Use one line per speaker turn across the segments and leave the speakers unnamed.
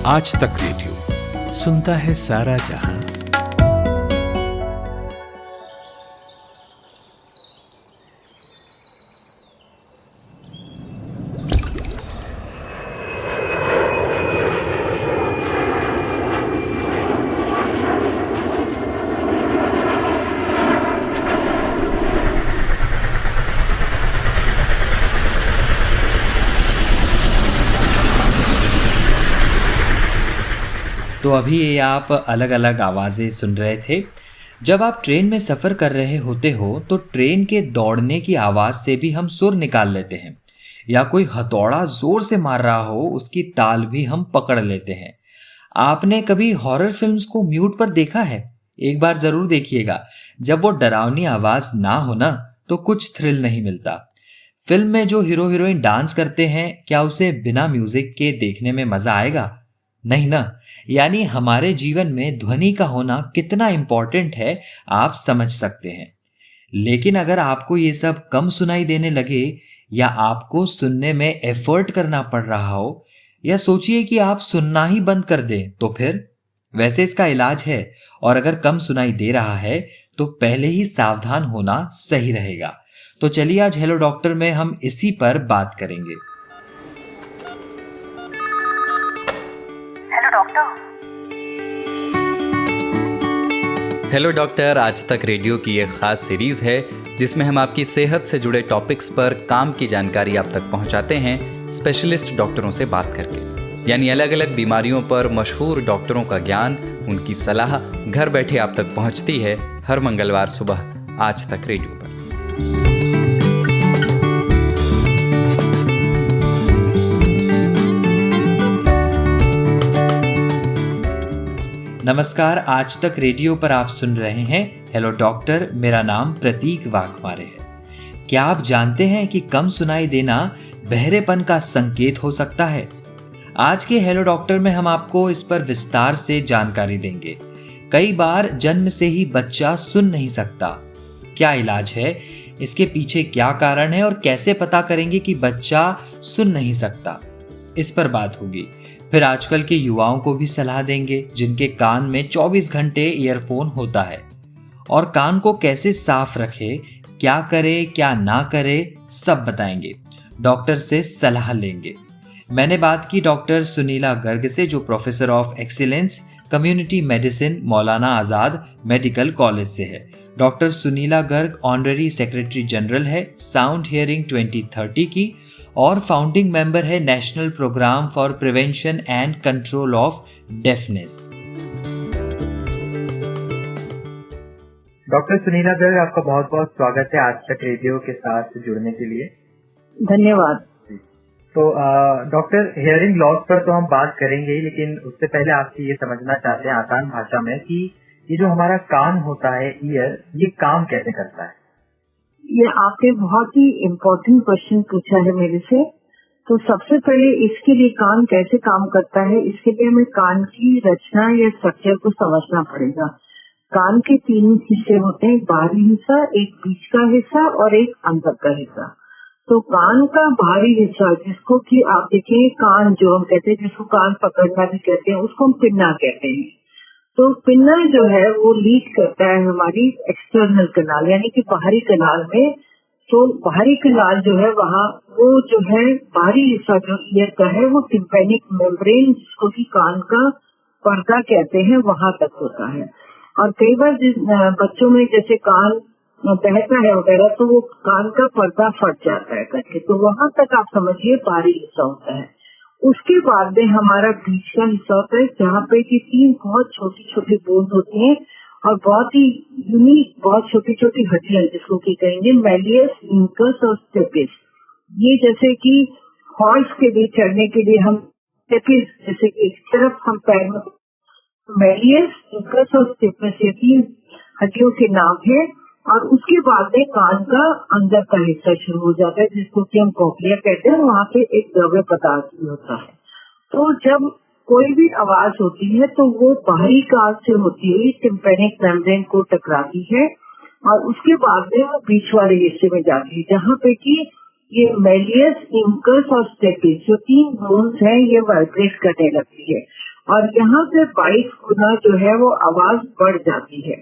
आज तक रेडियो सुनता है सारा जहां।
तो अभी ये आप अलग अलग आवाज़ें सुन रहे थे। जब आप ट्रेन में सफ़र कर रहे होते हो तो ट्रेन के दौड़ने की आवाज़ से भी हम सुर निकाल लेते हैं, या कोई हथौड़ा ज़ोर से मार रहा हो उसकी ताल भी हम पकड़ लेते हैं। आपने कभी हॉरर फिल्म्स को म्यूट पर देखा है? एक बार ज़रूर देखिएगा। जब वो डरावनी आवाज़ ना हो ना तो कुछ थ्रिल नहीं मिलता। फिल्म में जो हीरो हीरोइन डांस करते हैं, क्या उसे बिना म्यूज़िक के देखने में मज़ा आएगा? नहीं ना। यानी हमारे जीवन में ध्वनि का होना कितना इम्पोर्टेंट है आप समझ सकते हैं। लेकिन अगर आपको ये सब कम सुनाई देने लगे, या आपको सुनने में एफर्ट करना पड़ रहा हो, या सोचिए कि आप सुनना ही बंद कर दें, तो फिर वैसे इसका इलाज है। और अगर कम सुनाई दे रहा है तो पहले ही सावधान होना सही रहेगा। तो चलिए आज हेलो डॉक्टर में हम इसी पर बात करेंगे।
हेलो डॉक्टर आज तक रेडियो की एक खास सीरीज है जिसमें हम आपकी सेहत से जुड़े टॉपिक्स पर काम की जानकारी आप तक पहुंचाते हैं स्पेशलिस्ट डॉक्टरों से बात करके। यानी अलग अलग बीमारियों पर मशहूर डॉक्टरों का ज्ञान, उनकी सलाह घर बैठे आप तक पहुंचती है हर मंगलवार सुबह आज तक रेडियो पर।
नमस्कार, आज तक रेडियो पर आप सुन रहे हैं हेलो डॉक्टर। मेरा नाम प्रतीक वाघमारे है। क्या आप जानते हैं कि कम सुनाई देना बहरेपन का संकेत हो सकता है? आज के हेलो डॉक्टर में हम आपको इस पर विस्तार से जानकारी देंगे। कई बार जन्म से ही बच्चा सुन नहीं सकता। क्या इलाज है, इसके पीछे क्या कारण है और कैसे पता करेंगे कि बच्चा सुन नहीं सकता, इस पर बात होगी। फिर आजकल के युवाओं को भी सलाह देंगे जिनके कान में 24 घंटे ईयरफोन होता है, और कान को कैसे साफ रखे, क्या करे क्या ना करे, सब बताएंगे। डॉक्टर से सलाह लेंगे। मैंने बात की डॉक्टर सुनीला गर्ग से, जो professor of excellence community medicine Maulana Azad medical college से है। Doctor Sunila Garg honorary secretary general है साउंड हियरिंग 2030 की, और फाउंडिंग मेंबर है national programme for prevention and control of deafness.
Doctor Sunila Garg, आपका बहुत बहुत स्वागत है आज तक रेडियो के साथ जुड़ने के लिए।
धन्यवाद।
तो डॉक्टर, हियरिंग लॉस पर तो हम बात करेंगे ही, लेकिन उससे पहले आपसे ये समझना चाहते हैं आसान भाषा में कि ये जो हमारा कान होता है, ईयर, ये काम कैसे करता है?
ये आपने बहुत ही इम्पोर्टेंट क्वेश्चन पूछा है मेरे से। तो सबसे पहले इसके लिए कान कैसे काम करता है, इसके लिए हमें कान की रचना या स्ट्रक्चर को समझना पड़ेगा। कान के 3 हिस्से होते हैं, बाहरी हिस्सा, एक बीच का हिस्सा और एक अंदर का हिस्सा। तो कान का बाहरी हिस्सा, जिसको कि आप देखिए कान जो हम कहते हैं, जिसको कान पकड़ना भी कहते हैं, उसको हम पिन्ना कहते हैं। तो पिन्ना जो है वो लीड करता है हमारी एक्सटर्नल कनाल, यानी कि बाहरी कनाल में। तो बाहरी कनाल जो है वहाँ वो जो है बाहरी हिस्सा जो ईयर का है वो टिम्पैनिक मेम्ब्रेन, जिसको कि कान का पर्दा कहते हैं, वहां तक होता है। और कई बार बच्चों में जैसे कान बहता है वगैरह, तो वो कान का पर्दा फट जाता है करके, तो वहां तक आप समझिए बाहरी हिस्सा होता है। उसके बाद में हमारा बीच का हिस्सा होता है, जहाँ पे कि 3 बहुत छोटी छोटी बोन्स होती हैं और बहुत ही यूनिक, बहुत छोटी छोटी हड्डियां, जिसको कि कहेंगे मैलियस, इंकस और स्टेपिस। ये जैसे कि हॉर्स के लिए चढ़ने के लिए हम स्टेपिस, जैसे कि एक तरफ हम पैर में, मैलियस, इंकस और स्टेपिस, ये 3 हड्डियों के नाम है। और उसके बाद में कान का अंदर का हिस्सा शुरू हो जाता है, जिसको कि हम कॉक्लिया कहते हैं। वहाँ पे एक द्रव्य पदार्थ भी होता है। तो जब कोई भी आवाज होती है तो वो बाहरी कान से होती हुई टिम्पैनिक मेम्ब्रेन को टकराती है, और उसके बाद में वो बीच वाले हिस्से में जाती है, जहाँ पे कि ये मेलियस, इंकस और स्टेपिस जो 3 बोन्स हैं ये वाइब्रेट करने लगती है और यहाँ से 22 गुना जो है वो आवाज बढ़ जाती है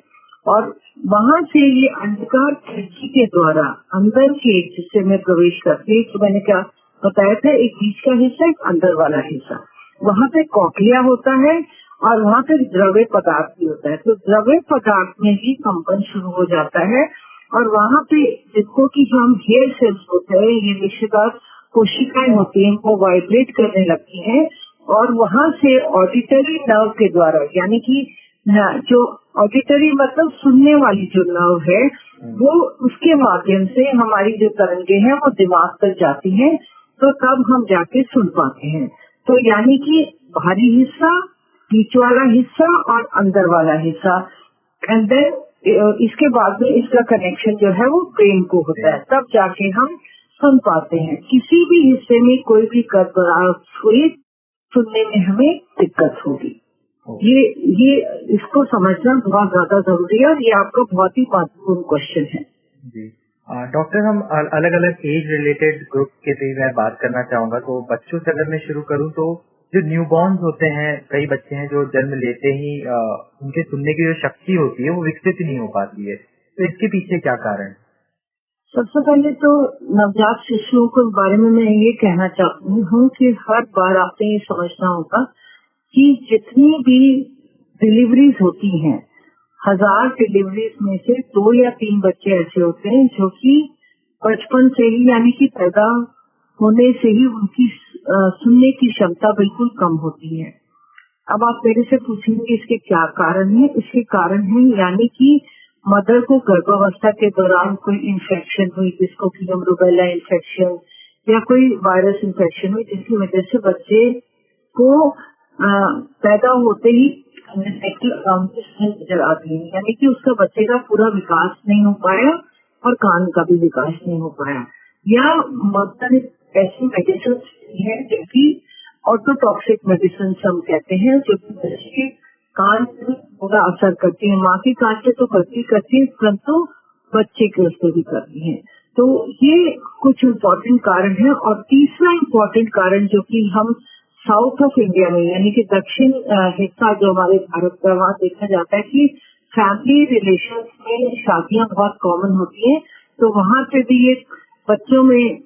और वहां से ये अंधकार खिड़की के द्वारा अंदर के एक हिस्से में प्रवेश करती है। तो मैंने क्या बताया था, एक बीच का हिस्सा, एक अंदर वाला हिस्सा, वहां पे कॉक्लिया होता है और वहाँ पे द्रव्य पदार्थ भी होता है। तो द्रव्य पदार्थ में ही कंपन शुरू हो जाता है और वहाँ पे जिसको कि हम हेयर सेल्स होते हैं, ये विषयकार कोशिकाएं होती हैं, वो वाइब्रेट करने लगती हैं और वहाँ से ऑडिटरी नर्व के द्वारा, यानी कि जो ऑडिटरी मतलब सुनने वाली जो नर्व है, वो उसके माध्यम से हमारी जो तरंगे हैं वो दिमाग तक जाती हैं, तो तब हम जाके सुन पाते हैं। तो यानी कि बाहरी हिस्सा, बीच वाला हिस्सा और अंदर वाला हिस्सा, एंड देन इसके बाद में इसका कनेक्शन जो है वो ब्रेन को होता है, तब जाके हम सुन पाते हैं। किसी भी हिस्से में कोई भी गड़बड़ाहट हुई, सुनने में हमें दिक्कत होगी। ये इसको समझना बहुत ज्यादा जरूरी है और ये आपका बहुत ही महत्वपूर्ण क्वेश्चन है।
जी डॉक्टर, हम अलग अलग एज रिलेटेड ग्रुप के भी मैं बात करना चाहूंगा। तो बच्चों से अगर मैं शुरू करूं तो जो न्यूबॉर्न्स होते हैं, कई बच्चे हैं जो जन्म लेते ही उनके सुनने की जो शक्ति होती है वो विकसित नहीं हो पाती है, तो इसके पीछे क्या कारण?
सबसे पहले तो नवजात शिशुओं के बारे में मैं ये कहना चाहती हूँ कि हर बार आपने ये समझना होगा कि जितनी भी डिलीवरीज होती हैं, 1000 डिलीवरीज में से 2 या 3 बच्चे ऐसे होते हैं जो कि बचपन से ही, यानी कि पैदा होने से ही उनकी सुनने की क्षमता बिल्कुल कम होती है। अब आप मेरे से पूछेंगे इसके क्या कारण है? इसके कारण है यानी कि मदर को गर्भावस्था के दौरान कोई इन्फेक्शन हुई, जिसको कि हम रूबेला इन्फेक्शन या कोई वायरस इन्फेक्शन हुई, जिसकी वजह से बच्चे को पैदा होते ही नजर आती है, यानी कि उसका बच्चे का पूरा विकास नहीं हो पाया और कान का भी विकास नहीं हो पाया। या मदर ऐसी मेडिसिन है जो कि ऑटोटॉक्सिक मेडिसिन हम कहते हैं, जो कि बच्चे के कान पे पूरा असर करती है। माँ की कान से तो करती है, परंतु बच्चे के उससे भी करती है। तो ये कुछ इम्पोर्टेंट कारण है। और तीसरा इम्पोर्टेंट कारण जो कि हम साउथ ऑफ इंडिया में, यानी कि दक्षिण हिस्सा जो हमारे भारत का, वहाँ देखा जाता है कि फैमिली रिलेशन में शादियां बहुत कॉमन होती है। तो वहाँ पे भी ये बच्चों में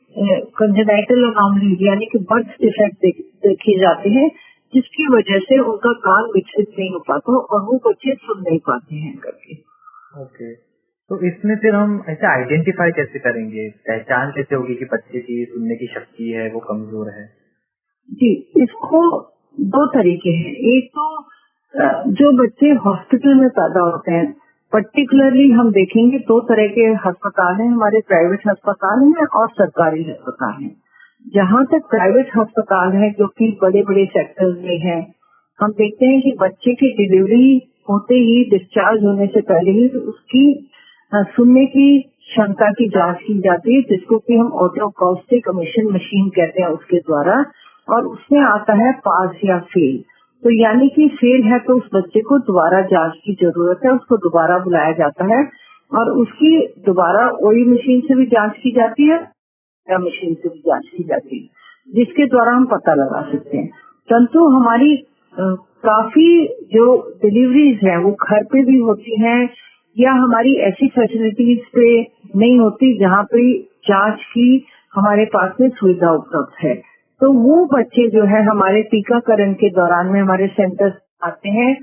कंजेनाइटल अनोमली यानी कि बर्थ डिफेक्ट देखे जाते हैं, जिसकी वजह से उनका कान विकसित नहीं हो पाता और वो बच्चे सुन नहीं पाते हैं करके।
ओके, तो इसमें फिर हम ऐसे आइडेंटिफाई कैसे करेंगे, पहचान कैसे होगी कि बच्चे की सुनने की शक्ति है वो कमजोर है?
जी, इसको 2 तरीके हैं। एक तो जो बच्चे हॉस्पिटल में पैदा होते हैं, पर्टिकुलरली हम देखेंगे 2 तरह के अस्पताल हैं हमारे, प्राइवेट अस्पताल हैं और सरकारी अस्पताल हैं। जहाँ तक प्राइवेट अस्पताल है जो कि बड़े बड़े सेक्टर्स में है, हम देखते हैं कि बच्चे की डिलीवरी होते ही, डिस्चार्ज होने से पहले ही उसकी सुनने की क्षमता की जांच की जाती है, जिसको कि हम ऑटोकॉस्टिक एमिशन मशीन कहते हैं उसके द्वारा, और उसमें आता है पास या फेल। तो यानी कि फेल है तो उस बच्चे को दोबारा जांच की जरूरत है, उसको दोबारा बुलाया जाता है और उसकी दोबारा ओई मशीन से भी जांच की जाती है या मशीन से भी जांच की जाती है, जिसके द्वारा हम पता लगा सकते हैं। परंतु हमारी काफी जो डिलीवरीज है वो घर पे भी होती हैं या हमारी ऐसी फैसिलिटीज पे नहीं होती जहाँ पे जांच की हमारे पास में सुविधा उपलब्ध है। तो वो बच्चे जो है हमारे टीकाकरण के दौरान में हमारे सेंटर आते हैं,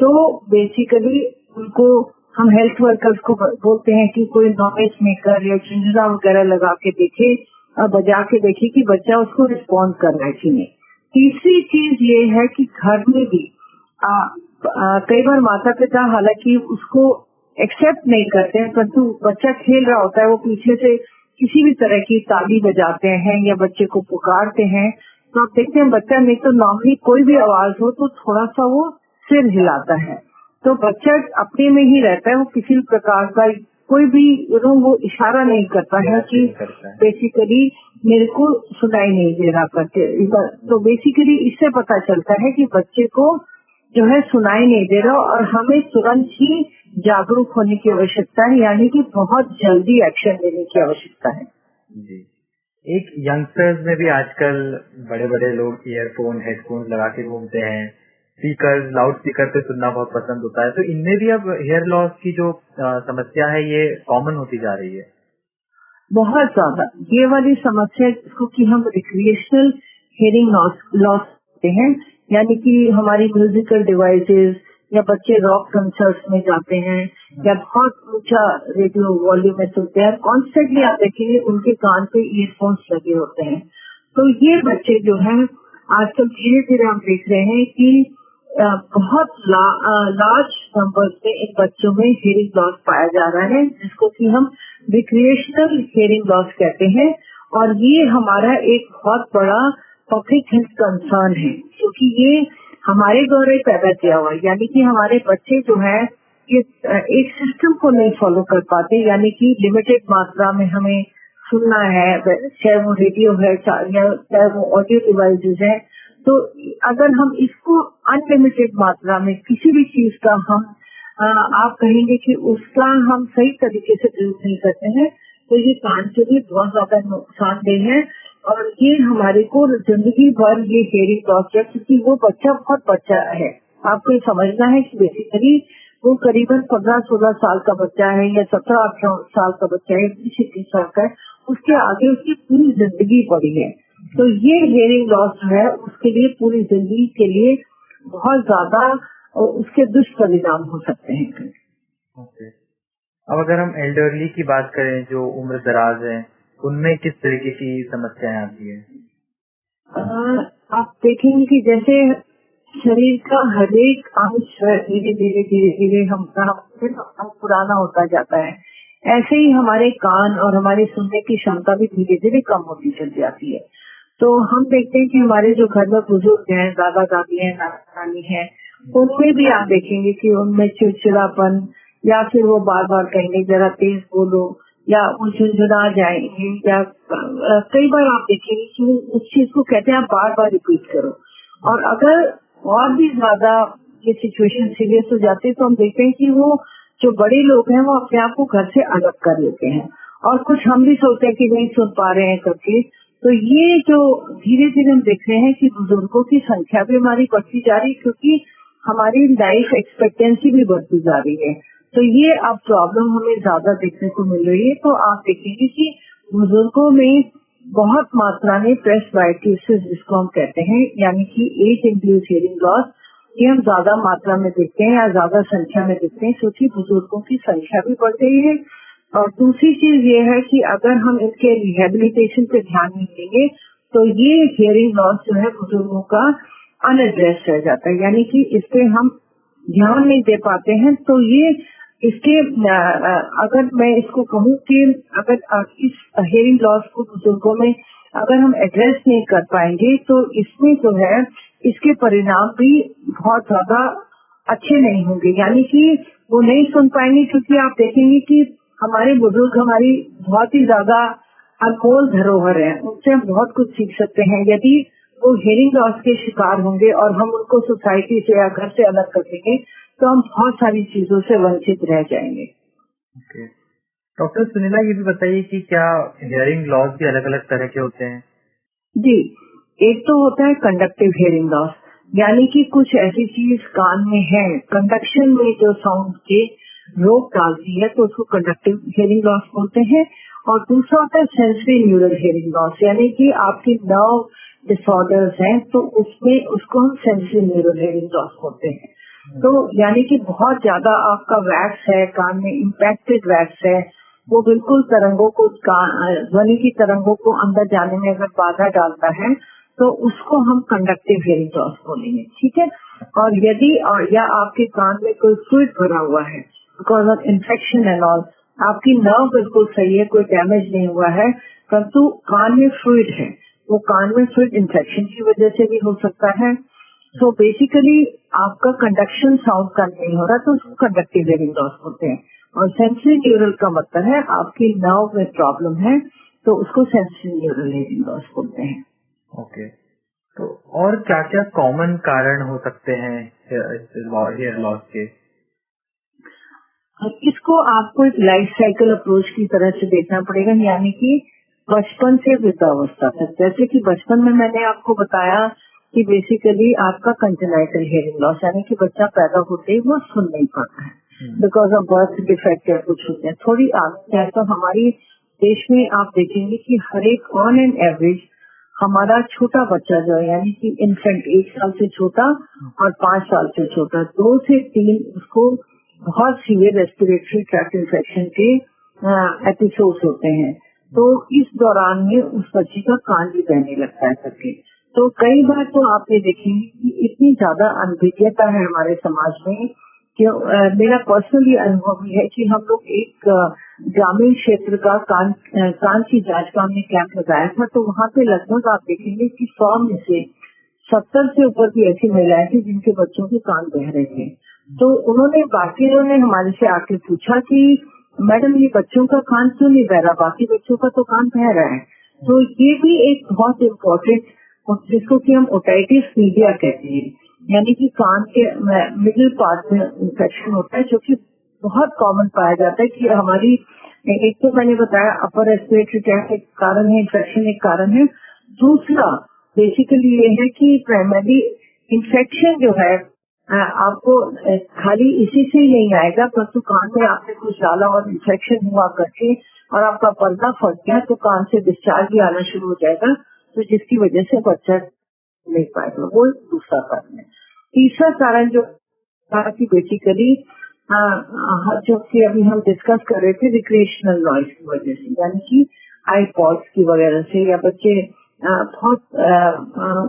तो बेसिकली उनको हम हेल्थ वर्कर्स को बोलते हैं कि कोई नॉइस मेकर या झुंझुना वगैरह लगा के देखे और बजा के देखे कि बच्चा उसको रिस्पॉन्ड कर रहा है कि नहीं। तीसरी चीज ये है कि घर में भी कई बार माता पिता हालांकि उसको एक्सेप्ट नहीं करते हैं, परंतु बच्चा खेल रहा होता है, वो पीछे से किसी भी तरह की ताली बजाते हैं या बच्चे को पुकारते हैं, तो आप देखते हैं बच्चा नहीं तो नॉर्मली कोई भी आवाज हो तो थोड़ा सा वो सिर हिलाता है, तो बच्चा अपने में ही रहता है, वो किसी प्रकार का कोई भी वो इशारा नहीं करता है कि बेसिकली मेरे को सुनाई नहीं दे रहा करके। तो बेसिकली इससे पता चलता है कि बच्चे को जो है सुनाई नहीं दे रहा और हमें तुरंत ही जागरूक होने की आवश्यकता है, यानी कि बहुत जल्दी एक्शन लेने की आवश्यकता है।
जी, एक यंगस्टर्स में भी आजकल बड़े बड़े लोग ईयरफोन हेडफोन लगा के घूमते हैं, स्पीकर लाउड स्पीकर पे सुनना बहुत पसंद होता है, तो इनमें भी अब हेयर लॉस की जो समस्या है ये कॉमन होती जा रही है।
बहुत ज्यादा ये वाली समस्या जिसको कि हम रिक्रिएशनल हियरिंग लॉस कहते हैं, यानी कि हमारी म्यूजिकल डिवाइसेस या बच्चे रॉक कंसर्ट्स में जाते हैं या बहुत ऊंचा रेडियो वॉल्यूम में सुनते हैं, कॉन्स्टेंटली आप देखेंगे उनके कान पे ईयरफोन्स लगे होते हैं। तो ये बच्चे जो हैं आजकल धीरे धीरे हम देख रहे हैं कि बहुत लार्ज नंबर से इन बच्चों में हियरिंग लॉस पाया जा रहा है, जिसको कि हम रिक्रिएशनल हियरिंग लॉस कहते हैं। और ये हमारा एक बहुत बड़ा पब्लिक हेल्थ कंसर्न है, क्योंकि ये हमारे द्वारा ही पैदा किया हुआ है। यानी कि हमारे बच्चे जो है ये एक सिस्टम को नहीं फॉलो कर पाते, यानी कि लिमिटेड मात्रा में हमें सुनना है, चाहे वो रेडियो है या चाहे वो ऑडियो डिवाइसेस है। तो अगर हम इसको अनलिमिटेड मात्रा में किसी भी चीज का हम आप कहेंगे कि उसका हम सही तरीके से प्रयोग नहीं करते हैं, तो ये कान के लिए बहुत ज्यादा नुकसानदेह है। और ये हमारे को जिंदगी भर ये हियरिंग लॉस है, क्योंकि वो बच्चा बहुत बच्चा है। आपको ये समझना है कि बेसिकली वो करीबन 15-16 साल का बच्चा है या 17-18 साल का बच्चा है, 20-21 साल का है, उसके आगे उसकी पूरी जिंदगी पड़ी है। तो ये हियरिंग लॉस जो है उसके लिए पूरी जिंदगी के लिए बहुत ज्यादा उसके दुष्परिणाम हो सकते हैं।
ओके। अब अगर हम एल्डरली की बात करें जो उम्र दराज है, उनमें किस तरीके की समस्याएं आती है?
आप देखेंगे कि जैसे शरीर का हर एक अंश धीरे धीरे धीरे धीरे हम पुराना होता जाता है, ऐसे ही हमारे कान और हमारी सुनने की क्षमता भी धीरे धीरे कम होती चल जाती है। तो हम देखते हैं कि हमारे जो घर में बुजुर्ग हैं, दादा दादी हैं, नाना नानी हैं, उनमें भी आप देखेंगे कि उनमें चिड़चिड़ापन या फिर वो बार बार कहेंगे जरा तेज बोलो, या वो झुंझुना जाएंगे, या कई बार आप देखेंगे कि उस चीज को कहते हैं आप बार बार रिपीट करो। और अगर और भी ज्यादा ये सिचुएशन सीरियस हो जाती है तो हम देखते हैं कि वो जो बड़े लोग हैं वो अपने आप को घर से अलग कर लेते हैं, और कुछ हम भी सोचते हैं कि नहीं सुन पा रहे हैं करके। तो ये जो धीरे धीरे हम देख रहे हैं कि बुजुर्गों की संख्या भी हमारी बढ़ती जा रही है, क्योंकि हमारी लाइफ एक्सपेक्टेंसी भी बढ़ती जा रही है। तो ये अब प्रॉब्लम हमें ज्यादा देखने को मिल रही है। तो आप देखेंगे कि बुजुर्गों में बहुत मात्रा में प्रेसबाइटिस जिसको हम कहते हैं, यानी कि एज इंड्यूस्ड हियरिंग लॉस, ये हम ज्यादा मात्रा में देखते हैं या ज्यादा संख्या में देखते हैं, क्योंकि बुजुर्गों की संख्या भी बढ़ गई है। और दूसरी चीज ये है कि अगर हम इनके रिहेबिलिटेशन पे ध्यान नहीं देंगे तो ये हियरिंग लॉस जो है बुजुर्गों का अनएड्रेस रह जाता है, यानी कि इस पे हम ध्यान नहीं दे पाते हैं। तो ये इसके अगर मैं इसको कहूँ कि अगर इस हियरिंग लॉस को बुजुर्गों में अगर हम एड्रेस नहीं कर पाएंगे तो इसमें जो है इसके परिणाम भी बहुत ज्यादा अच्छे नहीं होंगे, यानी कि वो नहीं सुन पाएंगे। क्योंकि आप देखेंगे कि हमारे बुजुर्ग हमारी बहुत ही ज्यादा अनमोल धरोहर है, उनसे हम बहुत कुछ सीख सकते हैं। यदि वो हियरिंग लॉस के शिकार होंगे और हम उनको सोसाइटी से या घर से अलग कर देंगे तो हम बहुत सारी चीजों से वंचित रह जाएंगे।
ओके। डॉक्टर सुनीला, ये भी बताइए कि क्या हियरिंग लॉस भी अलग अलग तरह के होते हैं?
जी, एक तो होता है कंडक्टिव हियरिंग लॉस, यानी कि कुछ ऐसी चीज कान में है, कंडक्शन में जो साउंड के रोक डालती है, तो उसको कंडक्टिव हियरिंग लॉस बोलते हैं। और दूसरा होता है सेंसरी न्यूरल हियरिंग लॉस, यानी कि आपकी नर्व डिसऑर्डर्स हैं तो उसमें उसको हम सेंसरी न्यूरल हियरिंग लॉस बोलते हैं। तो यानी कि बहुत ज्यादा आपका वैक्स है कान में, इम्पैक्टेड वैक्स है, वो बिल्कुल तरंगों को ध्वनि की तरंगों को अंदर जाने में अगर बाधा डालता है तो उसको हम कंडक्टिव हियरिंग लॉस बोलेंगे, ठीक है। और यदि या आपके कान में कोई फ्लूइड भरा हुआ है because of infection and all, आपकी नर्व बिल्कुल सही है, कोई डैमेज नहीं हुआ है, परंतु कान में फ्लूइड है, वो कान में फ्लूइड इन्फेक्शन की वजह से भी हो सकता है। तो बेसिकली आपका कंडक्शन साउंड का नहीं हो रहा तो उसको कंडक्टिव हियरिंग लॉस बोलते हैं। और सेंसरी न्यूरल का मतलब है आपकी नर्व में प्रॉब्लम है तो उसको सेंसरी न्यूरल हियरिंग लॉस बोलते हैं।
ओके। तो और क्या क्या कॉमन कारण हो सकते हैं हियर लॉस के?
इसको आपको एक लाइफ साइकिल अप्रोच की तरह से देखना पड़ेगा, यानी कि बचपन से वृद्धावस्था तक। जैसे कि बचपन में मैंने आपको बताया कि बेसिकली आपका कंजेनाइटल हियरिंग लॉस, यानी कि बच्चा पैदा होते ही वो सुन नहीं पाता है बिकॉज ऑफ बर्थ डिफेक्ट या कुछ होते हैं। थोड़ी आगे है तो हमारी देश में आप देखेंगे कि हर एक ऑन एन एवरेज हमारा छोटा बच्चा जो है, यानी कि इन्फेंट 1 साल से छोटा और 5 साल से छोटा, 2 से 3 उसको बहुत सीवियर रेस्पिरेटरी ट्रैक्ट इन्फेक्शन के एपिसोड्स होते हैं। तो इस दौरान में उस बच्चे का कान भी बहने लगता है करके। तो कई बार तो आप ये देखेंगे कि इतनी ज्यादा अनभिज्ञता है हमारे समाज में कि मेरा पर्सनली अनुभव भी है कि हम लोग एक ग्रामीण क्षेत्र का कान की जांच का हमने कैंप लगाया था। तो वहाँ पे लगभग आप देखेंगे कि 100 में से 70 से ऊपर भी ऐसी महिलाएं थी जिनके बच्चों के कान बह रहे थे। तो उन्होंने हमारे से आके पूछा कि मैडम ये बच्चों का कान क्यों नहीं बह रहा, बाकी बच्चों का तो कान बह रहा है। तो ये भी एक बहुत इम्पोर्टेंट, जिसको कि हम ओटाइटिस मीडिया कहते हैं, यानी कि कान के मिडिल पार्ट में इंफेक्शन होता है, जो कि बहुत कॉमन पाया जाता है कि हमारी, एक तो मैंने बताया अपर रेस्पिरेटरी ट्रैक्ट एक कारण है, इन्फेक्शन एक कारण है। दूसरा बेसिकली ये है कि प्राइमरी इन्फेक्शन जो है आपको खाली इसी से ही नहीं आएगा, परंतु कान में आपने कुछ डाला और इन्फेक्शन हुआ करके और आपका पर्दा फट गया तो कान से डिस्चार्ज भी आना शुरू हो जाएगा, तो जिसकी वजह से बच्चा नहीं पाएगा। वो दूसरा कारण है। तीसरा कारण जो कि बेसिकली जो कि अभी हम डिस्कस कर रहे थे, रिक्रिएशनल नॉइज की वजह से, यानी कि आईपॉड्स की वगैरह से, या बच्चे बहुत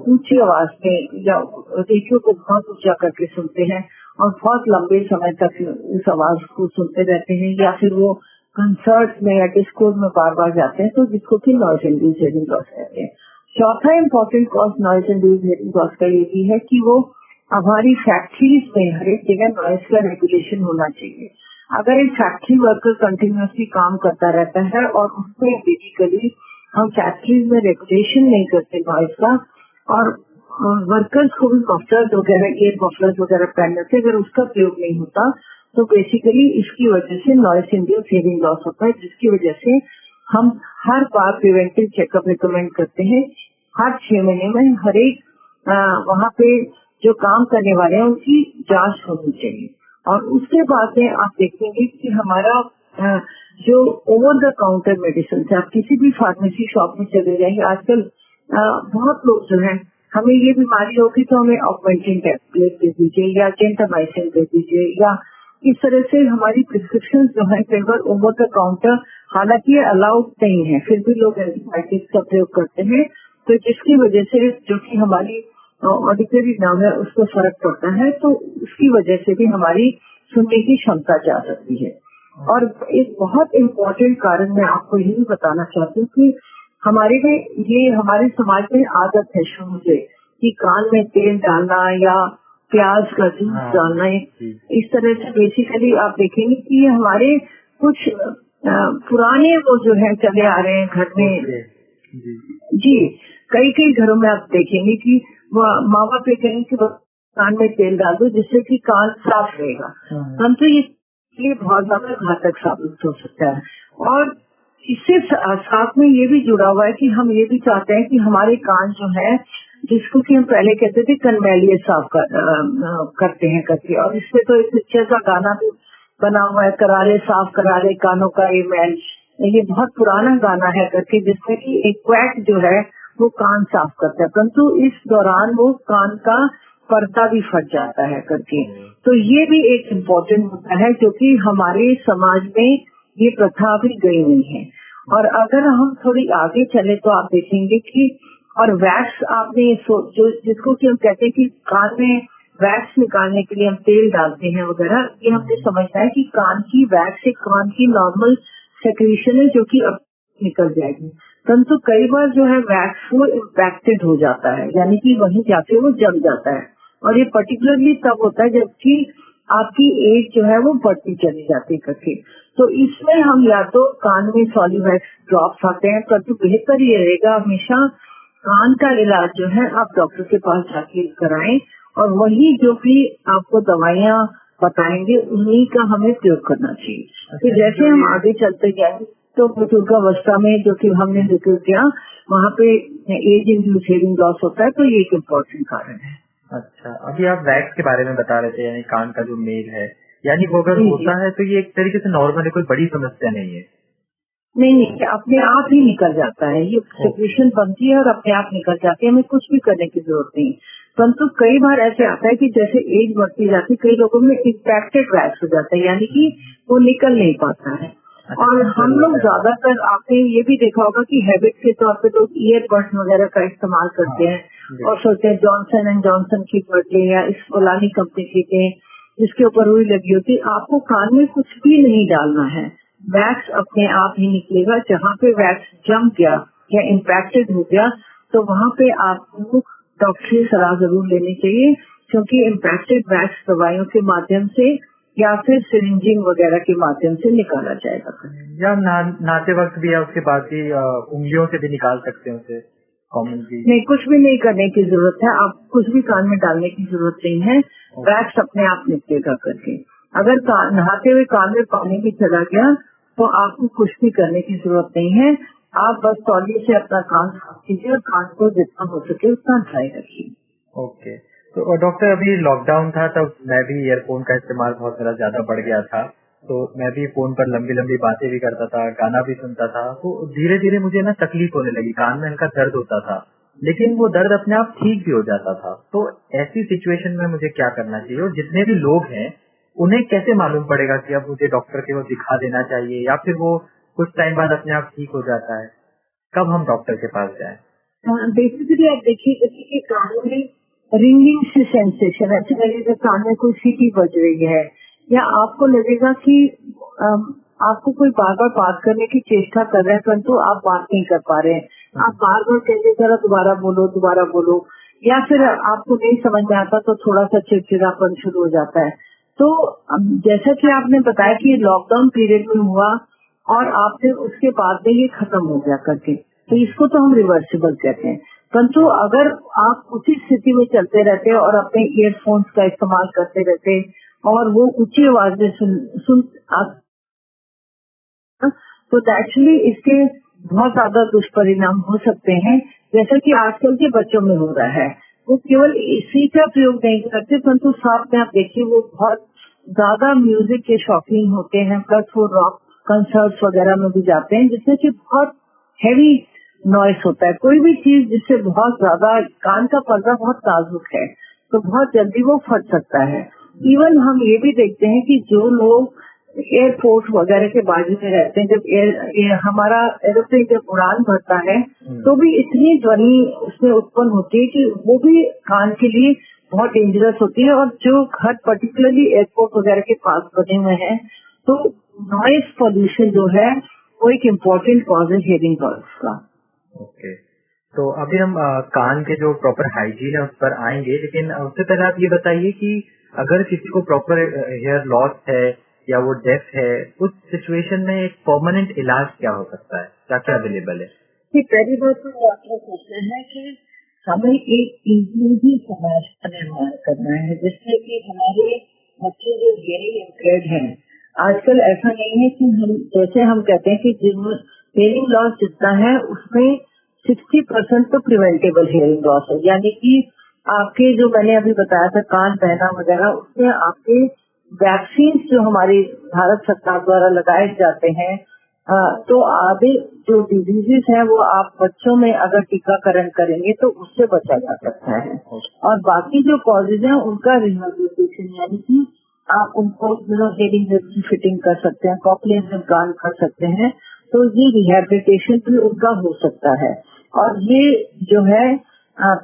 ऊंची आवाज में या रेडियो को बहुत ऊंचा करके सुनते हैं और बहुत लंबे समय तक उस आवाज को सुनते रहते हैं, या फिर वो कंसर्ट में या डिस्को में बार बार जाते हैं, तो जिसको कि नॉइज इंड्यूस्ड हियरिंग लॉस कहते हैं। चौथा important cause noise induced hearing loss का ये भी है कि वो हमारी फैक्ट्रीज में हर एक जगह नॉइज का रेगुलेशन होना चाहिए। अगर एक फैक्ट्री वर्कर कंटिन्यूसली काम करता रहता है और उसमें बेसिकली हम फैक्ट्रीज में रेगुलेशन नहीं करते नॉइज का, और वर्कर्स को भी मफलर्स वगैरह, एयर मफलर्स वगैरह पहनने से अगर उसका प्रयोग नहीं होता, तो बेसिकली इसकी वजह से नॉइज इंड्यूस्ड हियरिंग लॉस होता है, जिसकी वजह से हम हर बार प्रिवेंटिव चेकअप रिकमेंड करते हैं। हर 6 महीने में हर एक वहाँ पे जो काम करने वाले हैं उनकी जांच होनी चाहिए। और उसके बाद में आप देखेंगे कि हमारा जो ओवर द काउंटर मेडिसिन है, आप किसी भी फार्मेसी शॉप में चले जाएंगे आजकल, बहुत लोग जो है, हमें ये बीमारी होगी तो हमें ऑगमेंटिन टैबलेट दे दीजिए या जेंटामाइसिन दे दीजिए, या इस तरह से हमारी प्रिस्क्रिप्शन जो है कई बार ओवर द काउंटर, हालांकि ये अलाउड नहीं है, फिर भी लोग एंटीबायोटिक्स का प्रयोग करते हैं, तो जिसकी वजह से जो कि हमारी ऑडिटरी नर्व है उसको फर्क पड़ता है, तो उसकी वजह से भी हमारी सुनने की क्षमता जा सकती है। और एक बहुत इम्पोर्टेंट कारण मैं आपको यही बताना चाहती हूँ कि हमारे में ये हमारे समाज में आदत है शुरू से कि कान में तेल डालना या प्याज का जूस डालना, इस तरह से बेसिकली आप देखेंगे कि ये हमारे कुछ पुराने वो जो है चले आ रहे हैं घर में। जी, कई घरों में आप देखेंगे कि माँ बाप ये कहेंगे कि कान में तेल डाल दो जिससे कि कान साफ रहेगा, परंतु ये बहुत ज्यादा घातक साबित हो सकता है। और इससे साथ में ये भी जुड़ा हुआ है कि हम ये भी चाहते हैं कि हमारे कान जो है, जिसको कि हम पहले कहते थे कनमैलिए साफ करते हैं करके, और इससे तो एक पिक्चर का गाना भी बना हुआ है, करारे साफ करारे कानों का ये मैल, ये बहुत पुराना गाना है करके, जिसमें कि एक क्वैक जो है वो कान साफ करता है, परंतु इस दौरान वो कान का पर्दा भी फट जाता है करके। तो ये भी एक इम्पोर्टेंट मुद्दा है जो कि हमारे समाज में ये प्रथा भी गई हुई है। और अगर हम थोड़ी आगे चले तो आप देखेंगे कि, और वैक्स आपने जो जिसको कि हम कहते हैं कि कान में वैक्स निकालने के लिए हम तेल डालते हैं वगैरह, ये हमने समझना है कि कान की वैक्स एक कान की नॉर्मल सेक्रेशन है जो कि अब निकल जाएगी, परंतु कई बार जो है वैक्स वो इम्पैक्टेड हो जाता है, यानी कि वहीं जाके वो जम जाता है, और ये पर्टिकुलरली तब होता है जबकि आपकी एज जो है वो बढ़ती चली जाती है करके। तो इसमें हम या तो कान में सॉलिवैक्स ड्रॉप्स आते हैं, परंतु बेहतर ये रहेगा हमेशा कान का इलाज जो है आप डॉक्टर के पास जाके कराएं, और वही जो भी आपको दवाइयाँ बताएंगे उन्हीं का हमें प्रयोग करना चाहिए। तो जैसे हम आगे चलते जाएंगे तो बुजुर्गावस्था में जो कि हमने जिक्र किया वहाँ पे एज इंड्यूस हियरिंग लॉस होता है, तो ये एक इम्पोर्टेंट कारण है।
अच्छा, अभी आप वैक्स के बारे में बता रहे थे, यानी कान का जो मेल है, यानी वो अगर होता है तो ये एक तरीके से नॉर्मल है, कोई बड़ी समस्या नहीं है।
नहीं, अपने आप ही निकल जाता है, ये सिचुएशन बनती है और अपने आप निकल जाती है, हमें कुछ भी करने की जरूरत नहीं। परंतु कई बार ऐसे आता है कि जैसे एज बढ़ती जाती है, कई लोगों में इम्पैक्टेड वैक्स हो जाता है, यानी कि वो निकल नहीं पाता है। और हम लोग ज्यादातर, आपने ये भी देखा होगा कि हैबिट के तौर पे लोग ईयरबड्स वगैरह का इस्तेमाल करते हैं और सोचते हैं जॉनसन एंड जॉनसन की बदले या इस फलानी कंपनी के जिसके ऊपर रुई लगी होती है। आपको कान में कुछ भी नहीं डालना है, वैक्स अपने आप ही निकलेगा। जहाँ पे वैक्स जम गया या इम्पैक्टेड हो गया तो वहाँ पे आपको डॉक्टर की सलाह जरूर लेनी चाहिए, क्योंकि इम्पैक्टेड वैक्स दवाइयों के माध्यम से या फिर सिरिंजिंग वगैरह के माध्यम से निकाला जाएगा।
या नहाते वक्त भी या उसके बाद भी उंगलियों से भी निकाल सकते हैं उसे कॉमनली?
नहीं, कुछ भी नहीं करने की जरूरत है, आप कुछ भी कान में डालने की जरूरत नहीं है, वैक्स अपने आप निकलेगा करके। अगर नहाते हुए कान में पानी भी चला गया तो आपको कुछ भी करने की जरूरत नहीं है, आप बस तौलिए से अपना कान साफ कीजिए और कान को जितना हो सके उतना ड्राई रखिए।
ओके, तो डॉक्टर अभी लॉकडाउन था तब मैं भी ईयरफोन का इस्तेमाल बहुत ज्यादा बढ़ गया था, तो मैं भी फोन पर लंबी लंबी बातें भी करता था, गाना भी सुनता था। तो धीरे धीरे मुझे ना तकलीफ होने लगी, कान में हल्का दर्द होता था, लेकिन वो दर्द अपने आप ठीक भी हो जाता था। तो ऐसी सिचुएशन में मुझे क्या करना चाहिए, और जितने भी लोग हैं उन्हें कैसे मालूम पड़ेगा कि अब मुझे डॉक्टर के वो दिखा देना चाहिए या फिर वो कुछ टाइम बाद अपने आप ठीक हो जाता है? कब हम डॉक्टर के पास जाएं?
बेसिकली आप देखिए, किसी के कानों में रिंगिंग सी सेंसेशन, ऐसे लगेगा कान में कोई सीटी बज रही है, या आपको लगेगा कि आपको कोई बार बार बात करने की चेष्टा कर रहा है परंतु आप बात नहीं कर पा रहे हैं, आप बार बार कहते जरा दोबारा बोलो, या फिर आपको नहीं समझ में आता तो थोड़ा सा चिड़चिड़ापन शुरू हो जाता है। तो जैसा कि आपने बताया कि लॉकडाउन पीरियड में हुआ और आपने उसके बाद में ये खत्म हो गया करके, तो इसको तो हम रिवर्सिबल कहते हैं। परंतु अगर आप उसी स्थिति में चलते रहते और अपने ईयरफोन्स का इस्तेमाल करते रहते और वो ऊंची आवाज में सुन तो एक्चुअली इसके बहुत ज्यादा दुष्परिणाम हो सकते हैं, जैसा कि आजकल के बच्चों में हो रहा है। वो केवल इसी का प्रयोग नहीं करते परंतु साथ में आप देखिए वो बहुत ज्यादा म्यूजिक के शौकीन होते हैं, प्लस वो रॉक कंसर्ट्स वगैरह में भी जाते हैं जिससे कि बहुत हैवी नॉइस होता है। कोई भी चीज जिससे बहुत ज्यादा, कान का पर्दा बहुत नाजुक है तो बहुत जल्दी वो फट सकता है। इवन हम ये भी देखते हैं कि जो लोग एयरपोर्ट वगैरह के बाजू में रहते हैं, जब हमारा एरोप्लेन जब उड़ान भरता है तो भी इतनी ध्वनि उसमें उत्पन्न होती है कि वो भी कान के लिए बहुत डेंजरस होती है। और जो घर पर्टिकुलरली एयरपोर्ट वगैरह के पास बने हुए हैं तो नॉइस पॉल्यूशन जो है वो एक इम्पोर्टेंट कॉज है हियरिंग लॉस का।
ओके, तो अभी हम कान के जो प्रॉपर हाइजीन है उस पर आएंगे, लेकिन उससे पहले आप ये बताइए कि अगर किसी को प्रॉपर हेयर लॉस है या वो डेफ है, उस सिचुएशन में एक परमानेंट इलाज क्या हो सकता है, क्या क्या अवेलेबल है?
पहली बात तो डॉक्टर सोचते हैं कि हमें एक इंक्लूसिव समाज का निर्माण करना है जिससे कि हमारे बच्चे जो हियरिंग इम्पेयर्ड हैं, आजकल ऐसा नहीं है कि हम जैसे हम कहते हैं कि हियरिंग लॉस जितना है उसमें 60% तो प्रिवेंटेबल हियरिंग लॉस है, यानी कि आपके जो मैंने अभी बताया था कान बहना वगैरह, उसमें आपके वैक्सीन जो हमारी भारत सरकार द्वारा लगाए जाते हैं तो आगे जो डिजीजेस है वो आप बच्चों में अगर टीकाकरण करेंगे तो उससे बचा जा सकता है। और बाकी जो कॉजेज हैं उनका रिहेबिलिटेशन, यानी कि आप उनको हेयरिंग फिटिंग कर सकते हैं, कॉक्लियर इम्प्लांट कर सकते हैं, तो ये रिहेबिलिटेशन भी उनका हो सकता है। और ये जो है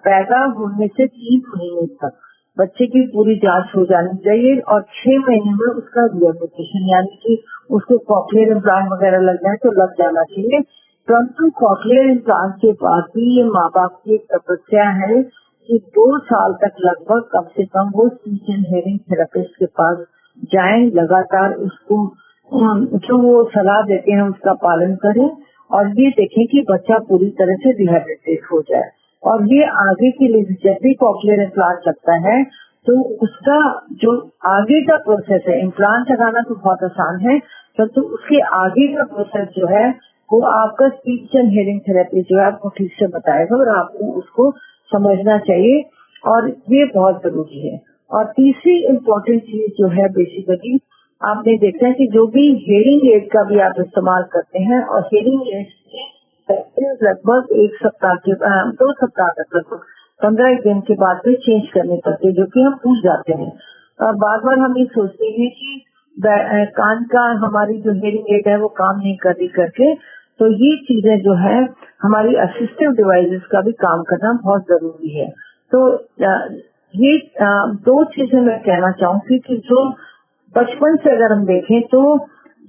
पैदा होने से 3 महीने तक बच्चे की पूरी जांच हो जानी चाहिए और 6 महीने में उसका रिहेबिलिटेशन, यानी कि उसको कॉक्लियर इम्प्लांट वगैरह लग जाए तो लग जाना चाहिए। परंतु कॉक्लियर इम्प्लांट के बाद भी ये माँ बाप की तपस्या है कि 2 साल तक लगभग कम से कम वो स्पीच एंड हियरिंग थेरेपिस्ट के पास जाएं, लगातार उसको जो वो सलाह देते हैं उसका पालन करें और ये देखें कि बच्चा पूरी तरह से रिहेबिलिटेट हो जाए। और ये आगे के लिए जब भी कॉक्लियर इम्प्लांट लगता है तो उसका जो आगे का प्रोसेस है, इम्प्लांट लगाना तो बहुत आसान है परंतु उसके आगे का प्रोसेस जो है वो आपका स्पीच एंड हियरिंग थेरेपी जो है आपको ठीक से बताएगा और आपको उसको समझना चाहिए, और ये बहुत जरूरी है। और तीसरी इम्पोर्टेंट चीज जो है बेसिकली आपने देखा है कि जो भी हियरिंग एड का भी आप इस्तेमाल करते हैं, और हियरिंग एड लगभग 1 सप्ताह के 2 सप्ताह तक, लगभग 15 दिन के बाद में चेंज करने पड़ते हैं, जो कि हम भूल जाते हैं। और बार बार हम ये सोचते हैं कि कान का हमारी जो हियरिंग एड है वो काम नहीं कर रही करके, तो ये चीजें जो है हमारी असिस्टिव डिवाइसेस का भी काम करना बहुत जरूरी है। तो ये 2 चीजें मैं कहना चाहूंगी कि जो बचपन से अगर हम देखें तो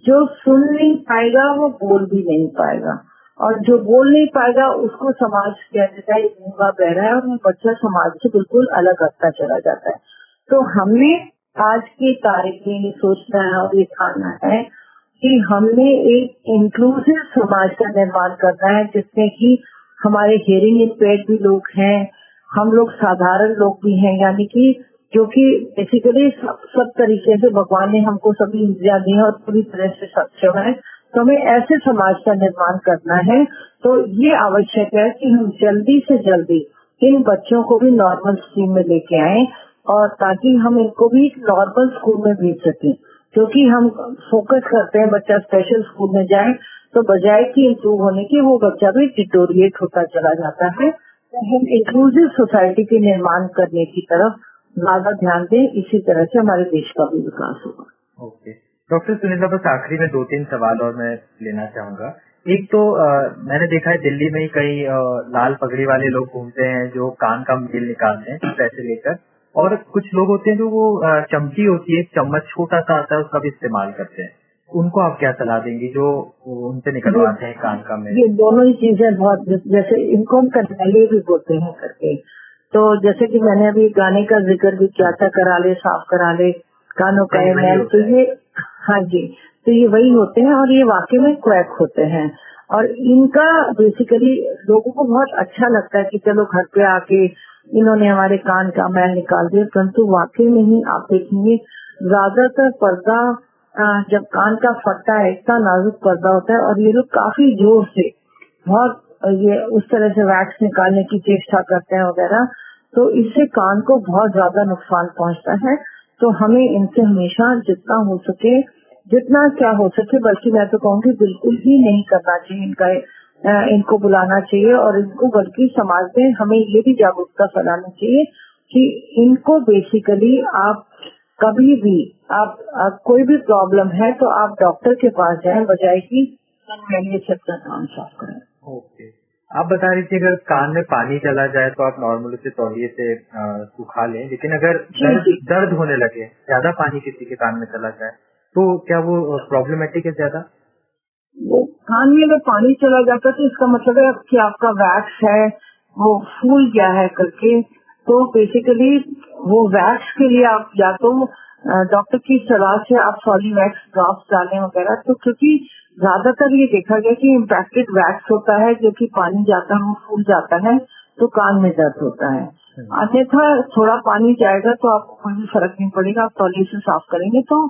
जो सुन नहीं पाएगा वो बोल भी नहीं पाएगा, और जो बोल नहीं पाएगा उसको समाज कह देता है गूंगा बहरा है, और वो बच्चा समाज से बिल्कुल अलग हटता चला जाता है। तो हमने आज की तारीख में ये सोचना है और ये ठानना है कि हमने एक इंक्लूसिव समाज का निर्माण करना है, जिसमें कि हमारे हियरिंग इम्पेयर्ड भी लोग हैं, हम लोग साधारण लोग भी हैं, यानी कि जो कि बेसिकली सब तरीके से भगवान ने हमको सभी इंद्रियां दी है और पूरी तरह से सक्षम है। तो हमें ऐसे समाज का निर्माण करना है। तो ये आवश्यक है कि हम जल्दी से जल्दी इन बच्चों को भी नॉर्मल स्ट्रीम में लेके आए, और ताकि हम इनको भी नॉर्मल स्कूल में भेज सकें, क्योंकि हम फोकस करते हैं बच्चा स्पेशल स्कूल में जाए, तो बजाय कि इम्प्रूव होने की वो बच्चा भी डिटोरिएट होता चला जाता है। तो हम इंक्लूसिव सोसाइटी के निर्माण करने की तरफ ज्यादा ध्यान दें, इसी तरह से हमारे देश का भी विकास होगा।
ओके डॉक्टर सुनीता, बस आखिरी में 2-3 सवाल और मैं लेना चाहूंगा। एक तो मैंने देखा है दिल्ली में ही कई लाल पगड़ी वाले लोग घूमते हैं जो कान का मेल निकालते हैं पैसे लेकर, और कुछ लोग होते हैं जो वो चमची होती है, चम्मच छोटा सा आता है, उसका भी इस्तेमाल करते हैं। उनको आप क्या सलाह देंगी जो उनसे निकलवाते हैं कान का मेल?
ये दोनों ही चीजें बहुत, जैसे इनको हम करनेले भी बोलते हैं करके, तो जैसे कि मैंने अभी गाने का जिक्र भी किया था, करा ले साफ करा ले कानों का मैल, तो ये हाँ जी, तो ये वही होते हैं, और ये वाकई में क्वैक होते हैं। और इनका बेसिकली लोगों को बहुत अच्छा लगता है कि चलो घर पे आके इन्होंने हमारे कान का मैल निकाल दिया, परंतु वाकई में ही आप देखेंगे ज्यादातर पर्दा जब कान का फटता है, इतना नाजुक पर्दा होता है, और ये लोग काफी जोर से बहुत ये उस तरह से वैक्स निकालने की चेष्टा करते हैं वगैरह, तो इससे कान को बहुत ज्यादा नुकसान पहुंचता है। तो हमें इनसे हमेशा जितना हो सके, जितना क्या हो सके, बल्कि मैं तो कहूँगी बिल्कुल ही नहीं करना चाहिए इनको बुलाना चाहिए, और इनको बल्कि समाज में हमें ये भी जागरूकता फैलानी चाहिए कि इनको बेसिकली आप कभी भी आप कोई भी प्रॉब्लम है तो आप डॉक्टर के पास जाएं, बजाय कि मैंने से अपना कान साफ करें।
ओके, आप बता रही थी अगर कान में पानी चला जाए तो आप नॉर्मल उसे तौलिए से सुखा लें, लेकिन अगर दर्द होने लगे, ज्यादा पानी किसी के कान में चला जाए, तो क्या वो प्रॉब्लमेटिक है ज्यादा?
वो कान में अगर पानी चला जाता है तो इसका मतलब है कि आपका वैक्स है वो फूल गया है करके, तो बेसिकली वो वैक्स के लिए आप या तो डॉक्टर की सलाह से आप सॉलिवैक्स ड्रॉप्स डालें वगैरह। तो क्योंकि ज्यादातर ये देखा गया कि इम्पैक्टेड वैक्स होता है, जो कि पानी जाता है वो फूल जाता है, तो कान में दर्द होता है। अन्यथा थोड़ा पानी जाएगा तो आपको कोई भी फर्क नहीं पड़ेगा, आप तौलिए से साफ करेंगे तो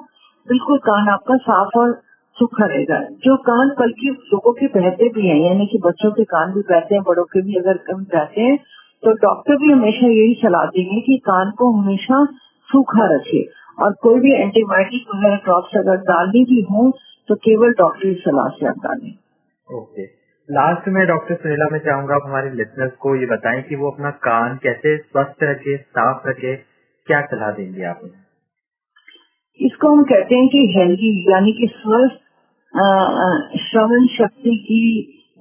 बिल्कुल कान आपका साफ और सूखा रहेगा। जो कान बल्कि लोगों के बहते भी हैं, यानी कि बच्चों के कान भी बहते हैं, बड़ों के भी अगर कम बहते हैं, तो डॉक्टर भी हमेशा यही सलाह देंगे कि कान को हमेशा सूखा रखे, और कोई भी एंटीबायोटिक वगैरह ड्रॉप्स अगर डालनी भी हो तो केवल डॉक्टर की सलाह से आप डालें।
ओके, लास्ट में डॉक्टर सुनीला मैं चाहूंगा आप हमारे लिसनर्स को ये बताएं कि वो अपना कान कैसे स्वस्थ रखे, साफ रखे, क्या सलाह देंगे आप उन्हें?
इसको हम कहते हैं कि हेल्दी, यानी कि स्वस्थ श्रवण शक्ति की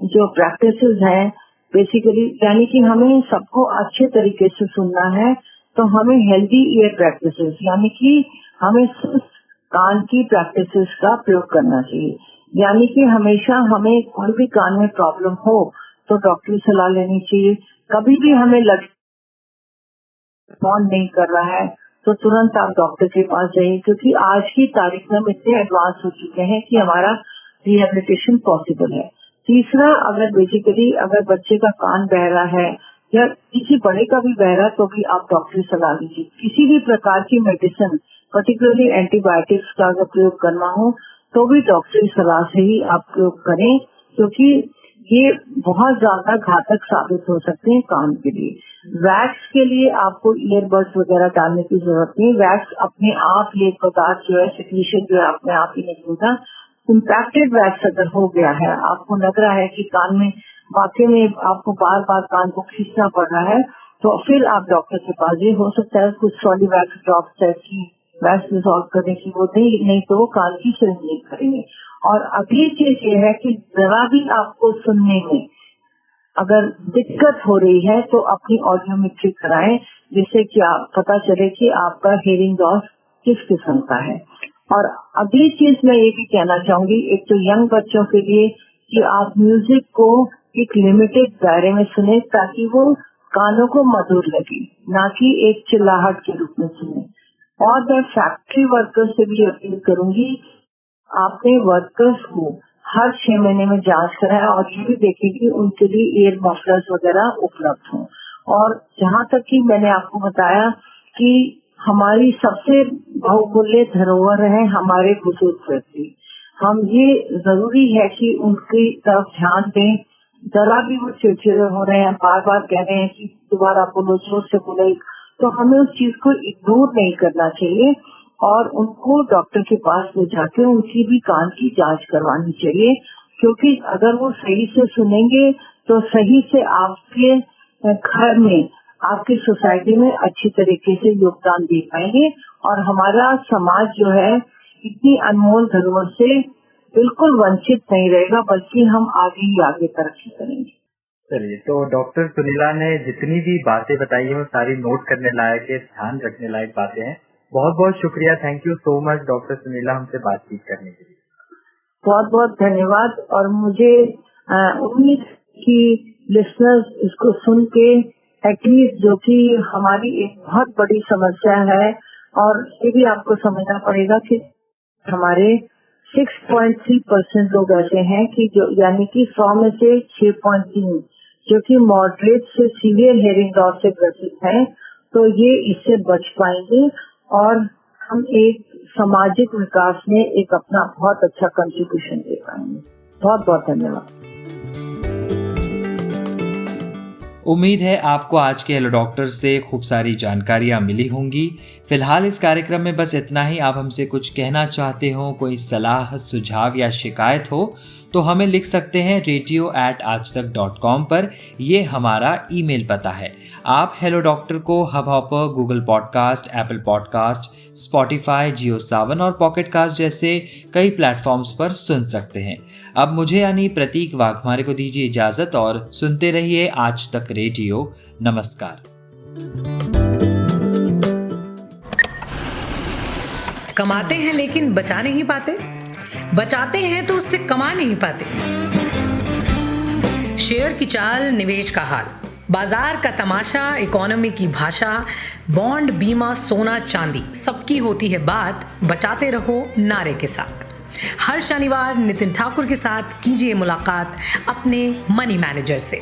जो प्रैक्टिसेस हैं बेसिकली, यानी कि हमें सबको अच्छे तरीके से सुनना है, तो हमें हेल्दी ईयर प्रैक्टिसेस, यानी कि हमें स्वस्थ कान की प्रैक्टिसेस का प्रयोग करना चाहिए। यानी कि हमेशा हमें कोई भी कान में प्रॉब्लम हो तो डॉक्टर की सलाह लेनी चाहिए। कभी भी हमें लगे नहीं कर रहा है तो तुरंत आप डॉक्टर के पास जाइए, क्योंकि आज की तारीख में हम इतने एडवांस हो चुके हैं कि हमारा रिहेबिलिटेशन पॉसिबल है। तीसरा, अगर बेसिकली अगर बच्चे का कान बह रहा है या किसी बड़े का भी बह रहा है तो भी आप डॉक्टर की सलाह लीजिए। किसी भी प्रकार की मेडिसिन, पर्टिकुलरली एंटीबायोटिक्स का अगर प्रयोग करना हो तो भी डॉक्टरी सलाह से ही आप प्रयोग करें, क्योंकि ये बहुत ज्यादा घातक साबित हो सकते हैं कान के लिए। वैक्स के लिए आपको ईयरबड्स वगैरह डालने की जरूरत नहीं। वैक्स अपने आप ये पदार्थ जो है, सिक्रीशन जो है, अपने आप ही निकलता। इम्पैक्टेड वैक्स अगर हो गया है, आपको लग रहा है कि कान में वाकई में आपको बार बार कान को खींचना पड़ रहा है, तो फिर आप डॉक्टर के पास ये हो सकता है कुछ सॉलिवैक्स ड्रॉप्स टाइप की वैक्स डिसॉल्व करने की वो नहीं तो वो कान की सिरिंज करेंगे। और अगली चीज ये है कि जरा भी आपको सुनने में अगर दिक्कत हो रही है तो अपनी ऑडियोमेट्री कराएं, जिससे कि आप पता चले कि आपका हियरिंग लॉस किस किस्म का है। और अगली चीज मैं ये भी कहना चाहूंगी, एक तो यंग बच्चों के लिए कि आप म्यूजिक को एक लिमिटेड दायरे में सुने, ताकि वो कानों को मधुर लगे, ना कि एक चिल्लाहट के रूप में सुने। और मैं फैक्ट्री वर्कर्स से भी अपील करूंगी, आपने वर्कर्स को हर 6 महीने में जांच कराए और ये भी देखें कि उनके लिए एयर मफलर्स वगैरह उपलब्ध हों। और जहाँ तक कि मैंने आपको बताया कि हमारी सबसे बहुमूल्य धरोहर है हमारे बुजुर्ग व्यक्ति, हम ये जरूरी है कि उनकी तरफ ध्यान दें। जरा भी वो चिड़चिड़े हो रहे हैं, बार बार कह रहे हैं कि दोबारा बोलो, जोर से बोलो, तो हमें उस चीज को इग्नोर नहीं करना चाहिए और उनको डॉक्टर के पास ले जाकर उनकी भी कान की जांच करवानी चाहिए। क्योंकि अगर वो सही से सुनेंगे तो सही से आपके घर में, आपकी सोसाइटी में अच्छी तरीके से योगदान दे पाएंगे और हमारा समाज जो है इतनी अनमोल धरोहर से बिल्कुल वंचित नहीं रहेगा, बल्कि हम आगे ही आगे तरक्की करेंगे।
चलिए, तो डॉक्टर सुनीला ने जितनी भी बातें बताई है वो सारी नोट करने लायक है, ध्यान रखने लायक बातें हैं। बहुत बहुत शुक्रिया, thank you so much doctor Sunila हमसे बातचीत करने के लिए।
बहुत बहुत धन्यवाद। और मुझे उम्मीद कि लिसनर्स इसको सुन के एटलीस्ट, जो कि हमारी एक बहुत बड़ी समस्या है, और ये भी आपको समझना पड़ेगा कि हमारे 6.3% लोग ऐसे हैं कि जो, यानी कि 100 में से 6.3 जो कि मॉडरेट से सीवियर हियरिंग लॉस से ग्रसित हैं, तो ये इससे बच पाएंगे और हम एक सामाजिक विकास में एक अपना बहुत अच्छा कंट्रीब्यूशन दे पाएंगे। बहुत बहुत धन्यवाद।
उम्मीद है आपको आज के हेलो डॉक्टर से खूब सारी जानकारियाँ मिली होंगी। फिलहाल इस कार्यक्रम में बस इतना ही। आप हमसे कुछ कहना चाहते हो, कोई सलाह, सुझाव या शिकायत हो तो हमें लिख सकते हैं radio@aajtak.com पर। ये हमारा ईमेल पता है। आप हेलो डॉक्टर को Hubhopper, Google podcast, Apple podcast, Spotify, Jio Saavn और पॉकेट कास्ट जैसे कई प्लेटफॉर्म्स पर सुन सकते हैं। अब मुझे यानी प्रतीक वाघमारे को दीजिए इजाज़त और सुनते रहिए आज तक रेडियो। नमस्कार।
कमाते हैं लेकिन बचा नहीं पाते, बचाते हैं तो उससे कमा नहीं पाते। शेयर की चाल, निवेश का हाल, बाजार का तमाशा, इकोनॉमी की भाषा, बॉन्ड, बीमा, सोना, चांदी, सबकी होती है बात बचाते रहो नारे के साथ। हर शनिवार नितिन ठाकुर के साथ कीजिए मुलाकात अपने मनी मैनेजर से।